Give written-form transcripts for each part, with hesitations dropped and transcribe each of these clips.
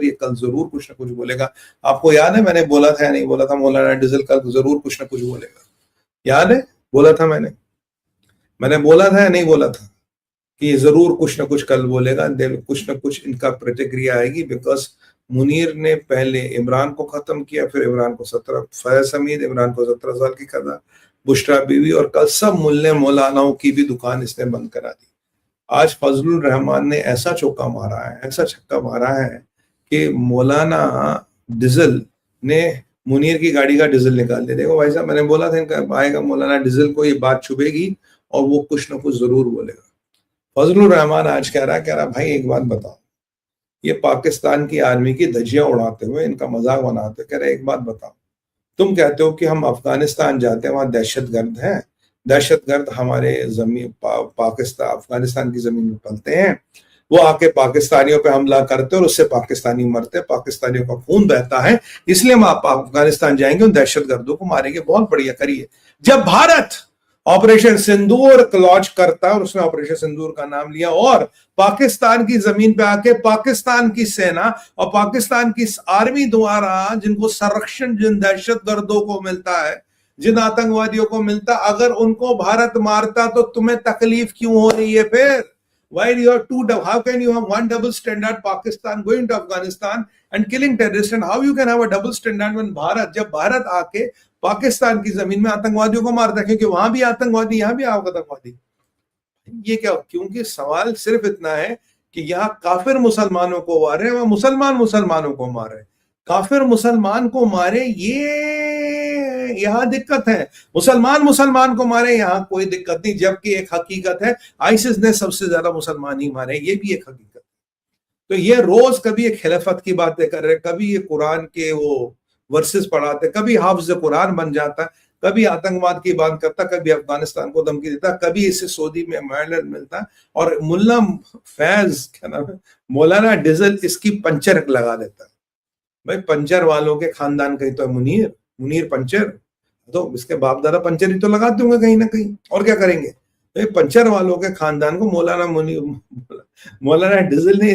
ये कल जरूर कुछ ना कुछ बोलेगा। आपको याद है मैंने बोला था या नहीं बोला था, मौलाना डिजिल कल जरूर कुछ ना कुछ बोलेगा, याद है? बोला था मैंने बोला था या नहीं बोला था कि ये जरूर कुछ ना कुछ कल बोलेगा, कुछ ना कुछ इनका प्रतिक्रिया आएगी। बिकॉज मुनीर ने पहले इमरान को खत्म किया, फिर इमरान को 17, फैज हमीद इमरान को 17 साल की करा, बुशरा बीवी, और कल सब मुल्ले मौलानाओं की भी दुकान इसने बंद करा दी। आज फजलुर रहमान ने ऐसा चौका मारा है, ऐसा छक्का मारा है कि मौलाना डिजिल ने मुनीर की गाड़ी का डीजल निकाल दिया। देखो भाई साहब, मैंने बोला था इनका आएगा मौलाना डिजिल को ये बात चुभेगी और वो कुछ ना कुछ जरूर बोलेगा। फजलुर रहमान आज कह रहा भाई एक बात बताओ, ये पाकिस्तान की आर्मी की धज्जियां उड़ाते हुए इनका मजाक बनाते, कह रहे एक बात बताओ, तुम कहते हो कि हम अफगानिस्तान जाते हैं, वहां दहशतगर्द हैं, दहशतगर्द हमारे जमीन पाकिस्तान अफगानिस्तान की जमीन में पलते हैं, वो आके पाकिस्तानियों पे हमला करते और उससे पाकिस्तानी मरते, पाकिस्तानियों का खून बहता है, इसलिए हम आप अफगानिस्तान जाएंगे, उन दहशतगर्दों को मारेंगे। बहुत बढ़िया, करिए। जब भारत ऑपरेशन सिंदूर लॉन्च करता है, और उसने ऑपरेशन सिंदूर का नाम लिया, और पाकिस्तान की जमीन पे आके पाकिस्तान की सेना और पाकिस्तान की आर्मी द्वारा जिनको संरक्षण जिन दहशतगर्दों को मिलता है, जिन आतंकवादियों को मिलता, अगर उनको भारत मारता तो तुम्हें तकलीफ क्यों हो रही है? फिर why you have two, how can you have one double standard, Pakistan going to Afghanistan and killing terrorists, and how you can have a double standard when Bharat, जब भारत आके पाकिस्तान की जमीन में आतंकवादियों को मारता है, क्योंकि वहां भी आतंकवादी, यहां भी आतंकवादी। ये क्या? क्योंकि सवाल सिर्फ इतना है कि यहाँ काफिर मुसलमानों को मार रहे हैं, वहां मुसलमान मुसलमानों को मार रहे हैं। काफिर मुसलमान को मारे, ये यहाँ दिक्कत है, मुसलमान मुसलमान को मारे, यहाँ कोई दिक्कत नहीं। जबकि एक हकीकत है, आईसिस ने सबसे ज्यादा मुसलमान ही मारे, ये भी एक हकीकत। तो ये रोज कभी एक खिलाफत की बातें कर रहे, कभी ये कुरान के वो वर्सेस पढ़ाते, कभी हाफिज कुरान बन जाता, कभी आतंकवाद की बात करता, कभी अफगानिस्तान को धमकी देता, कभी इसे सऊदी में मेडल मिलता, और मुल्ला फैज, क्या नाम है, मौलाना डिजिल, इसकी पंचर लगा देता है। भाई पंचर वालों के खानदान का ही तो है मुनीर पंचर, तो इसके बाप दादा पंचर ही तो लगाते होंगे कहीं ना कहीं, और क्या करेंगे? तो पंचर वालों के खानदान को मौलाना डिजिल ने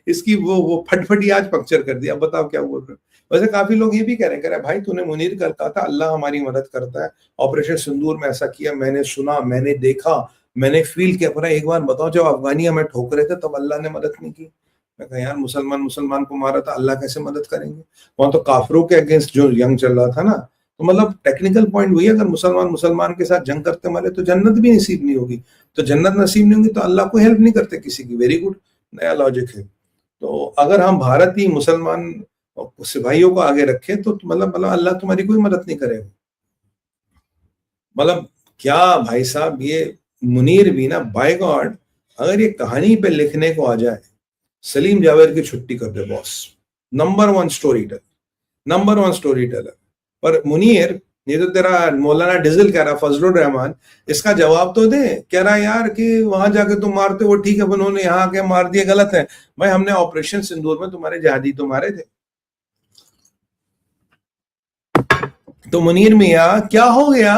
इसकी वो फटफटी आज पंक्चर कर दिया। बताओ क्या बोल रहे हो? वैसे काफी लोग ये भी कह रहे हैं भाई तूने मुनीर कल कहा था अल्लाह हमारी मदद करता है, ऑपरेशन सिंदूर में ऐसा किया, मैंने सुना, मैंने देखा, मैंने फील किया, पर एक बार बताओ जब अफगानिया में ठोक रहे थे तब अल्लाह ने मदद नहीं की? मैं कहा यार मुसलमान मुसलमान को मारा था, अल्लाह कैसे मदद करेंगे? वहां तो काफिरों के अगेंस्ट जो जंग चल रहा था ना, तो मतलब टेक्निकल पॉइंट वही, अगर मुसलमान मुसलमान के साथ जंग करते मरे तो जन्नत भी नसीब नहीं होगी, तो जन्नत नसीब नहीं होगी तो अल्लाह को हेल्प नहीं करते किसी की। वेरी गुड, नया लॉजिक है। तो अगर हम भारतीय मुसलमान सिपाहियों को आगे रखे तो मतलब अल्लाह तुम्हारी कोई मदद नहीं करेगा। मतलब क्या भाई साहब, ये मुनीर भी ना, बाय गॉड, अगर ये कहानी पे लिखने को आ जाए, सलीम जावेद की छुट्टी कर दे boss. Number one story teller. पर मुनीर, ये तो तेरा मौलाना डिजिल कह रहा, फजलुर रहमान, इसका जवाब तो दे। कह रहा यार कि वहां जाके तुम मारते हो ठीक है, उन्होंने यहाँ आके मार दिया गलत है। भाई हमने ऑपरेशन सिंदूर में तुम्हारे जहादी तो मारे थे। तो मुनीर मियां क्या हो गया?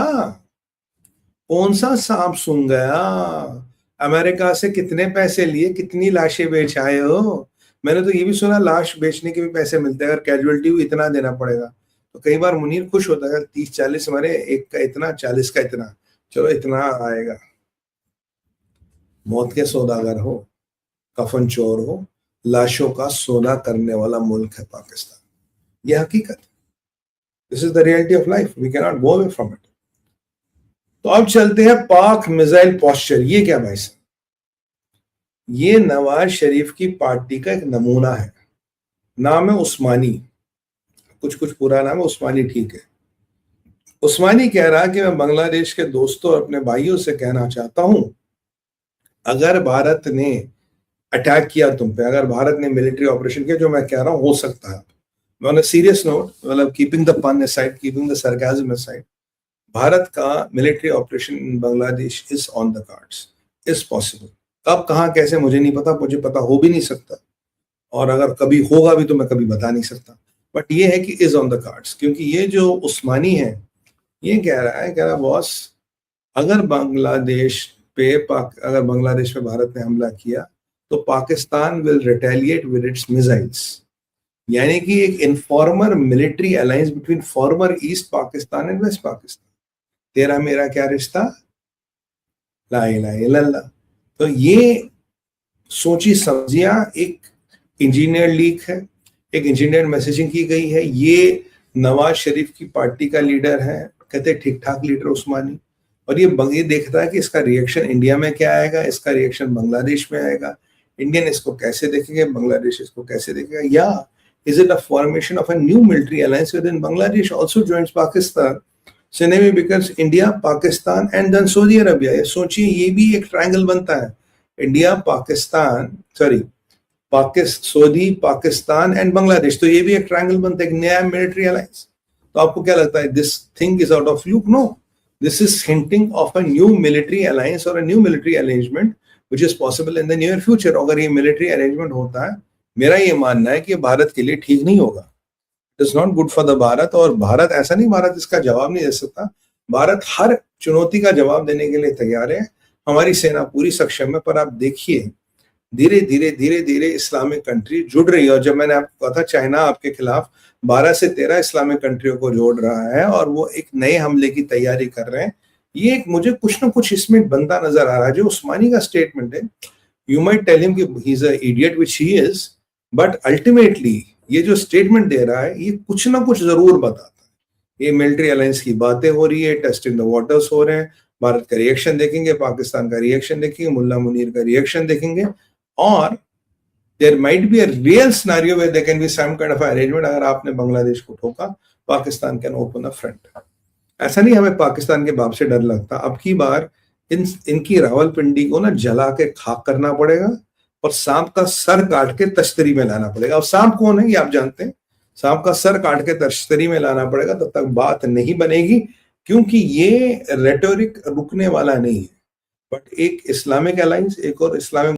कौन सा सांप सूंघ गया? अमेरिका से कितने पैसे लिए, कितनी लाशें बेच आए हो? मैंने तो ये भी सुना लाश बेचने के भी पैसे मिलते हैं, अगर कैजुअलिटी हुई इतना देना पड़ेगा। तो कई बार मुनीर खुश होता है, 30-40 मरे, एक का इतना, 40 का इतना, चलो इतना आएगा। मौत के सौदागर हो, कफन चोर हो, लाशों का सौदा करने वाला मुल्क है पाकिस्तान। यह हकीकत, this is the reality of life, we can not go away from it. तो अब चलते हैं पाक मिसाइल पॉस्चर। ये क्या भाई साहब? ये नवाज शरीफ की पार्टी का एक नमूना है। नाम है उस्मानी, कुछ पूरा नाम है उस्मानी, ठीक है। उस्मानी कह रहा कि मैं बांग्लादेश के दोस्तों और अपने भाइयों से कहना चाहता हूं, अगर भारत ने अटैक किया तुम पे, अगर भारत ने मिलिट्री ऑपरेशन किया, जो मैं कह रहा हूं हो सकता है, ऑन अ सीरियस नोट, मतलब keeping the pun aside, keeping the sarcasm aside, Bharat का military operation in Bangladesh is on the cards, is possible. कब, कहां, कैसे मुझे नहीं पता, मुझे पता हो भी नहीं सकता, और अगर कभी होगा भी तो मैं कभी बता नहीं सकता, बट ये है कि इज ऑन द कार्ड्स। क्योंकि ये जो उस्मानी है, ये कह रहा है बॉस, अगर बांग्लादेश पे भारत ने हमला किया तो Pakistan will retaliate with its missiles. यानी कि एक informer military alliance between former east Pakistan and west Pakistan. तेरा मेरा क्या रिश्ता, ला इलाहा इल्लल्लाह। तो ये सोची समझिया एक इंजीनियर लीक है, एक इंजीनियर मैसेजिंग की गई है। ये नवाज शरीफ की पार्टी का लीडर है, कहते ठीक ठाक लीडर उस्मानी, और ये देख रहा है कि इसका रिएक्शन इंडिया में क्या आएगा, इसका रिएक्शन बांग्लादेश में आएगा, इंडियन इसको कैसे देखेंगे, बांग्लादेश इसको कैसे देखेगा, या is it a formation of a new military alliance within Bangladesh also joins Pakistan? So maybe because India, Pakistan and then Saudi Arabia, सोचिए ये भी एक ट्रायंगल बनता है, India Pakistan sorry Saudi Pakistan and Bangladesh, तो ये भी एक ट्रायंगल बनता है, एक नया मिलिट्री अलायंस। तो आपको क्या लगता है, this thing is out of loop? No, this is hinting of a new military alliance और a new military arrangement which is possible in the near future. अगर ये मिलिट्री अरेंजमेंट होता है, मेरा ये मानना है कि भारत के लिए ठीक नहीं होगा, it is not good for the Bharat. और भारत ऐसा नहीं, भारत इसका जवाब नहीं दे सकता, भारत हर चुनौती का जवाब देने के लिए तैयार है, हमारी सेना पूरी सक्षम है। पर आप देखिए धीरे धीरे धीरे धीरे इस्लामिक कंट्री जुड़ रही है, और जब मैंने आपको कहा था चाइना आपके खिलाफ 12 से 13 इस्लामिक कंट्रियों को जोड़ रहा है और वो एक नए हमले की तैयारी कर रहे हैं, ये एक मुझे कुछ ना कुछ इसमें बनता नजर आ रहा है। जो उस्मानी का स्टेटमेंट है, यू माइट टेल हिम कि he is a idiot which he is, but ultimately ये जो स्टेटमेंट दे रहा है ये कुछ ना कुछ जरूर बताता है। ये मिलिट्री अलायंस की बातें हो रही है, टेस्ट इन द वाटर्स हो रहे हैं, भारत का रिएक्शन देखेंगे, पाकिस्तान का रिएक्शन देखेंगे, मुल्ला मुनीर का रिएक्शन देखेंगे, और there might be a real scenario where there can be some kind of arrangement. अगर आपने बांग्लादेश को ठोका, Pakistan can open a front. ऐसा नहीं हमें पाकिस्तान के बाप से डर लगता, अब की बार इनकी रावलपिंडी को ना जला के खाक करना पड़ेगा और सांप का सर काट के तश्तरी में लाना पड़ेगा। अब सांप कौन है ये आप जानते हैं, सांप का सर काट के तश्तरी में लाना पड़ेगा, तब तक बात नहीं बनेगी, क्योंकि ये रेटोरिक रुकने वाला नहीं है। बट एक इस्लामिक अलायंस, एक और इस्लामिक